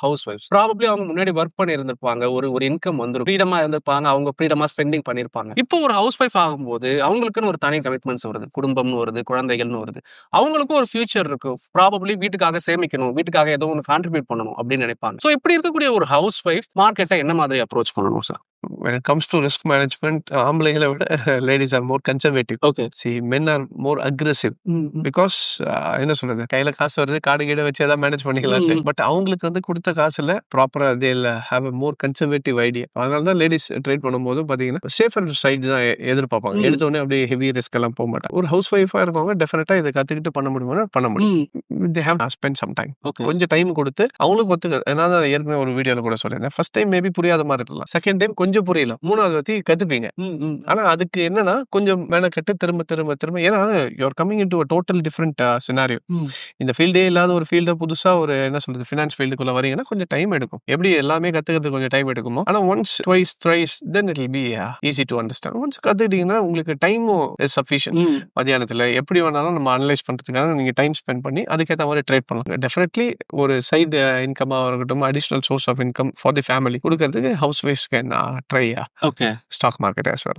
House wife's. Probably அவங்க முன்னாடி work பண்ணியிருந்திருப்பாங்க. ஒரு ஒரு இன்கம் வந்துரும். ஃப்ரீடமா இருந்திருப்பாங்க. அவங்க ஃப்ரீடமா ஸ்பெண்டிங் பண்ணியிருப்பாங்க. இப்போ ஒரு ஹவுஸ் ஒய்ஃப் ஆகும்போது அவங்களுக்குன்னு ஒரு தனி கமிட்மெண்ட்ஸ் வருது. குடும்பம்னு வருது, குழந்தைகள்னு வருது. அவங்களுக்கும் ஒரு ஃபியூச்சர் இருக்கு. ப்ராபப்லி வீட்டுக்காக சேமிக்கணும், வீட்டுக்காக ஏதோ ஒண்ணு கான்ட்ரிபியூட் பண்ணணும் அப்படின்னு நினைப்பாங்க. சோ இப்படி இருக்கக்கூடிய ஒரு ஹவுஸ் ஒய்ஃப் மார்க்கெட்டை என்ன மாதிரி அப்ரோச் பண்ணணும் sir? When it comes to risk management, ஆம்பளைங்களை விட ladies are more conservative. Okay. See, men are more aggressive. Because என்ன சொல்றது, கையில காசு வருது, கார்டு கீடு வச்சு ஏதாவது மேனேஜ் பண்ணிக்கலான்ட்டு. பட் அவங்களுக்கு வந்து கொடுத்த காசுல ப்ராப்பரா they'll have a more conservative idea. அதனால தான் லேடிஸ் ட்ரேட் பண்ணும்போது பாத்தீங்கன்னா சேஃபர் சைடு தான் எதிர்பார்ப்பாங்க. எடுத்த உடனே அப்படியே ஹெவி ரிஸ்க் எல்லாம் போக மாட்டாங்க. ஒரு ஹவுஸ் ஒய்ஃபா இருக்கவங்க டெஃபினட்டா இதை கத்துக்கிட்டு பண்ண முடியுமா பண்ண முடியும். they have to spend some time. கொஞ்சம் டைம் கொடுத்து அவங்களுக்கு ஒத்துக்க. நான் ஏற்கனவே ஒரு வீடியோல கூட சொல்லியிருந்தேன். ஃபர்ஸ்ட் டைம் மேபி புரியாத மாதிரி இருக்கலாம், செகண்ட் டைம் கொஞ்சம் புரியல, மூணாவது வாட்டி கத்துப்பீங்க. ஆனா அதுக்கு என்னன்னா கொஞ்சம் மெனக்கெட்டு திரும்ப திரும்ப திரும்ப, ஏன்னா you are coming into a total different scenario. இந்த ஃபீல்டே இல்லாத ஒரு ஃபீல்ட புதுசா ஒரு என்ன சொல்றது ஃபினான்ஸ் ஃபீல்டுக்குள்ள வரீங்கன்னா கொஞ்சம் டைம் எடுக்கும். எப்படி எல்லாமே கத்துக்கிறதுக்கு கொஞ்சம் டைம் எடுக்குமோ, ஆனா once twice thrice then it will be easy to understand. Once கத்துக்கிட்டீங்கன்னா உங்களுக்கு டைமும் இஸ் சஃபிஷியன்ட். மதியானத்துல எப்படி வேணாலும் நம்ம அனலைஸ் பண்றதுக்காக நீங்க டைம் ஸ்பெண்ட் பண்ணி அதுக்கேற்ற மாதிரி ட்ரேட் பண்ணலாம். டெஃபினெட்லி ஒரு சைடு இன்கமா இருக்கட்டும், additional source of income for the family கொடுக்கறதுக்கு ஹவுஸ் ஒய்ஃப்ஸ் can try stock market as well.